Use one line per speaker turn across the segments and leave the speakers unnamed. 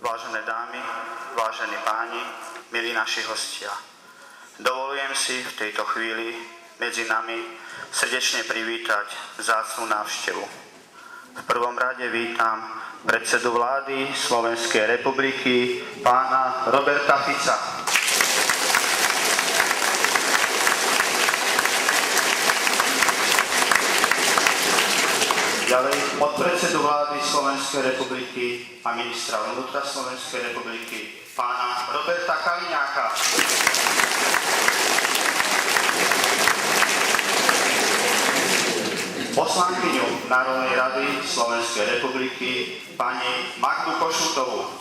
vážené dámy, vážení páni, milí naši hostia. Dovolujem si v tejto chvíli medzi nami srdečne privítať vzácnu návštevu. V prvom rade vítam predsedu vlády Slovenskej republiky, pána Roberta Fica. Ďalej podpredsedu vlády Slovenskej republiky a ministra vnútra Slovenskej republiky, pána Roberta Kaliňáka. Poslankyňu Národnej rady Slovenskej republiky, pani Magdu Košutovú.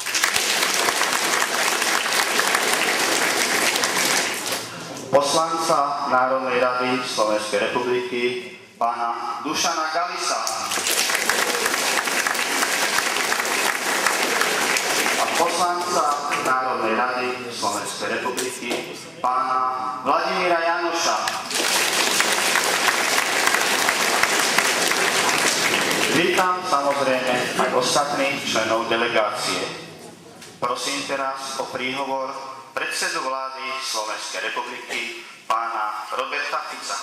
Poslanca Národnej rady Slovenskej republiky, pána Dušana Galisa. A poslanca Národnej rady Slovenskej republiky, pána Vladimíra Janoša. Vítam samozrejme aj ostatných členov delegácie. Prosím teraz o príhovor predsedu vlády Slovenskej republiky, pána Roberta Fica.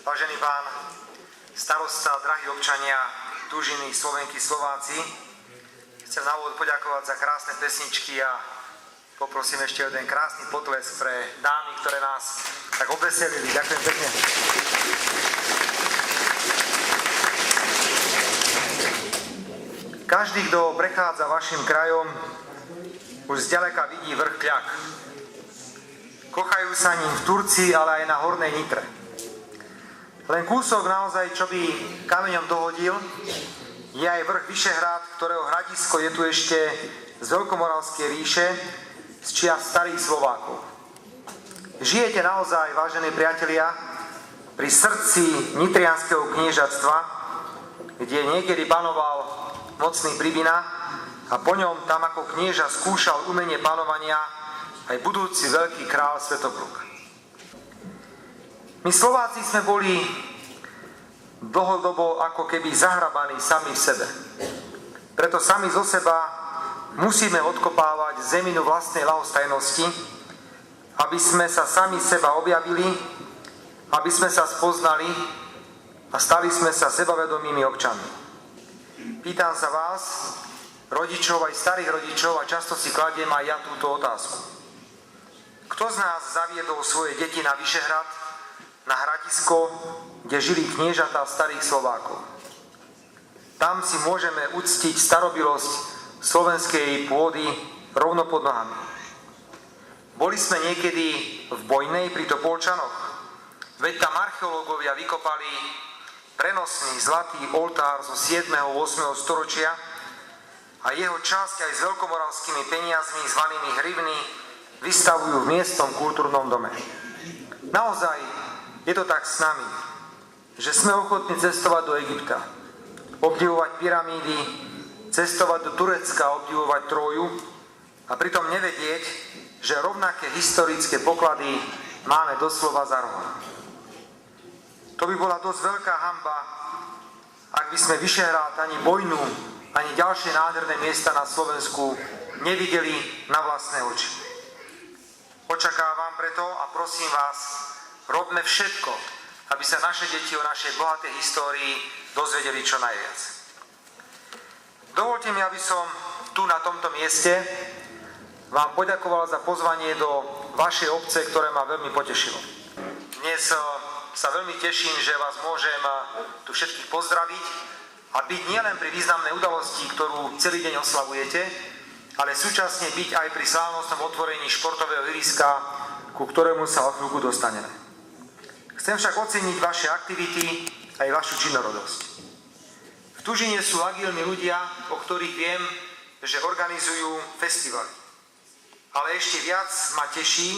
Vážený pán starosta, drahí občania Túžiny, Slovenky, Slováci, chcem na úvod poďakovať za krásne pesničky a poprosím ešte jeden krásny potlesk pre dámy, ktoré nás tak obveselili. Ďakujem pekne. Každý, kto prechádza vašim krajom, už zďaleka vidí vrch Kľak. Kochajú sa ním v Turcii, ale aj na Hornej Nitre. Len kúsok naozaj, čo by kameňom dohodil, je aj vrch Vyšehrad, ktorého hradisko je tu ešte z Veľkomoravskej ríše, z čias starých Slovákov. Žijete naozaj, vážení priatelia, pri srdci Nitrianskeho kniežatstva, kde niekedy panoval mocný Pribina a po ňom tam ako knieža skúšal umenie panovania aj budúci veľký král Svetopluk. My Slováci sme boli dlhodobo ako keby zahrabaní sami v sebe. Preto sami zo seba musíme odkopávať zeminu vlastnej ľahostajnosti, aby sme sa sami seba objavili, aby sme sa spoznali a stali sme sa sebavedomými občanmi. Pýtam sa vás, rodičov aj starých rodičov, a často si kladiem aj ja túto otázku. Kto z nás zaviedol svoje deti na Vyšehrad, na hradisko, kde žili kniežatá starých Slovákov? Tam si môžeme uctiť starobilosť slovenskej pôdy rovno pod nohami. Boli sme niekedy v Bojnej pri Topolčanoch, veď tam archeológovia vykopali prenosný zlatý oltár zo 7. a 8. storočia a jeho časť aj s veľkomoravskými peniazmi zvanými hrivny vystavujú v miestnom kultúrnom dome. Naozaj je to tak s nami, že sme ochotní cestovať do Egypta, obdivovať pyramídy, cestovať do Turecka, obdivovať Tróju a pritom nevedieť, že rovnaké historické poklady máme doslova za rohom. To by bola dosť veľká hanba, ak by sme Vyšehrad, ani Bojnu, ani ďalšie nádherné miesta na Slovensku nevideli na vlastné oči. Očakávam preto a prosím vás, robme všetko, aby sa naše deti o našej bohatej histórii dozvedeli čo najviac. Dovolte mi, aby som tu na tomto mieste vám poďakoval za pozvanie do vašej obce, ktoré ma veľmi potešilo. Dnes sa veľmi teším, že vás môžem tu všetkých pozdraviť a byť nielen pri významnej udalosti, ktorú celý deň oslavujete, ale súčasne byť aj pri slávnostnom otvorení športového ihriska, ku ktorému sa o chvíľku dostaneme. Chcem však oceniť vaše aktivity aj vašu činorodosť. V Túžine sú agilní ľudia, o ktorých viem, že organizujú festivaly. Ale ešte viac ma teší,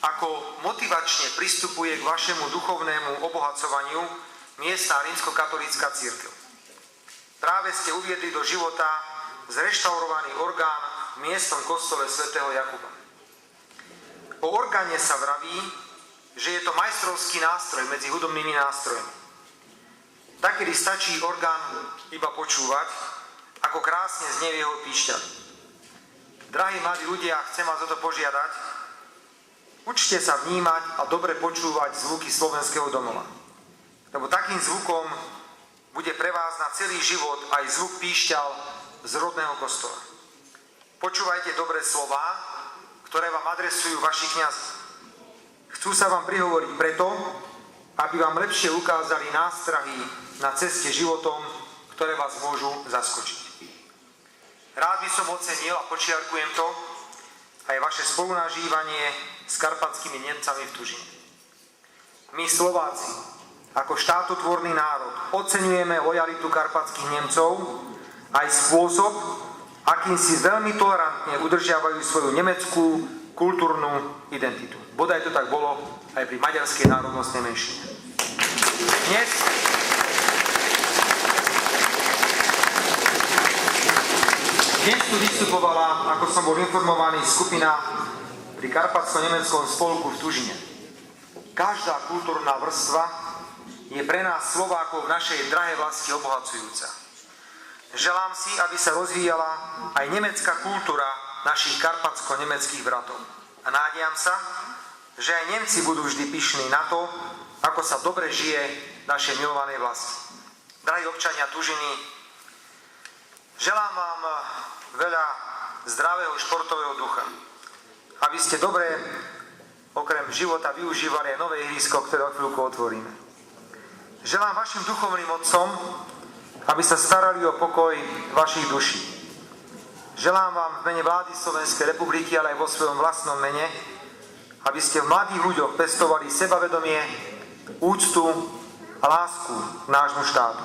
ako motivačne pristupuje k vašemu duchovnému obohacovaniu miestna rímskokatolícka cirkev. Práve ste uviedli do života zreštaurovaný orgán v miestnom kostole svätého Jakuba. O orgáne sa vraví, že je to majstrovský nástroj medzi hudobnými nástrojmi. Takedy stačí orgán iba počúvať, ako krásne znie jeho píšťal. Drahí mladí ľudia, chcem vás o to požiadať, učte sa vnímať a dobre počúvať zvuky slovenského domova. Lebo takým zvukom bude pre vás na celý život aj zvuk píšťal z rodného kostola. Počúvajte dobré slová, ktoré vám adresujú vaši kňazi. Chcú sa vám prihovoriť preto, aby vám lepšie ukázali nástrahy na ceste životom, ktoré vás môžu zaskočiť. Rád by som ocenil, a počiarkujem to, aj vaše spolunažívanie s karpatskými Nemcami v Tužine. My Slováci, ako štátotvorný národ, oceňujeme lojalitu karpatských Nemcov aj spôsob, akým si veľmi tolerantne udržiavajú svoju nemeckú kultúrnu identitu. Bodaj to tak bolo aj pri maďarskej národnostnej menšine. Dnes tu vystupovala, ako som bol informovaný, skupina pri Karpatsko-nemeckom spolku v Tužine. Každá kultúrna vrstva je pre nás Slovákov v našej drahej vlasti obohacujúca. Želám si, aby sa rozvíjala aj nemecká kultúra našich karpatsko-nemeckých bratov. A nádejam sa, že aj Nemci budú vždy pyšní na to, ako sa dobre žije v našej milovanej vlasti. Drahí občania Tužiny, želám vám veľa zdravého športového ducha, aby ste dobre okrem života využívali aj nové ihrisko, ktoré o chvíľku otvoríme. Želám vašim duchovným otcom, aby sa starali o pokoj vašich duší. Želám vám v mene vlády Slovenskej republiky, ale aj vo svojom vlastnom mene, aby ste v mladých ľuďoch pestovali sebavedomie, úctu a lásku k nášmu štátu.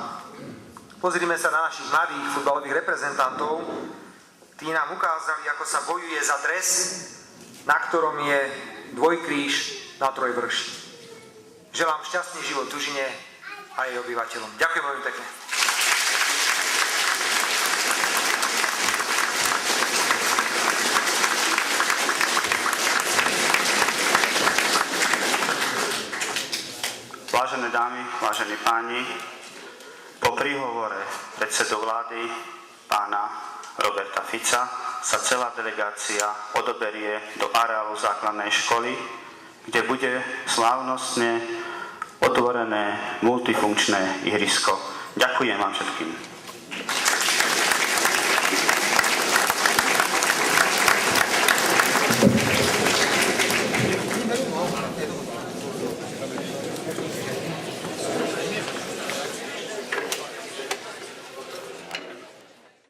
Pozrime sa na našich mladých futbalových reprezentantov. Tí nám ukázali, ako sa bojuje za dres, na ktorom je dvojkríž na trojvrši. Želám šťastný život Tužine a jej obyvateľom. Ďakujem veľmi pekne.
Vážené dámy, vážení páni, po príhovore predsedu vlády pána Roberta Fica sa celá delegácia odoberie do areálu základnej školy, kde bude slávnostne otvorené multifunkčné ihrisko. Ďakujem vám všetkým.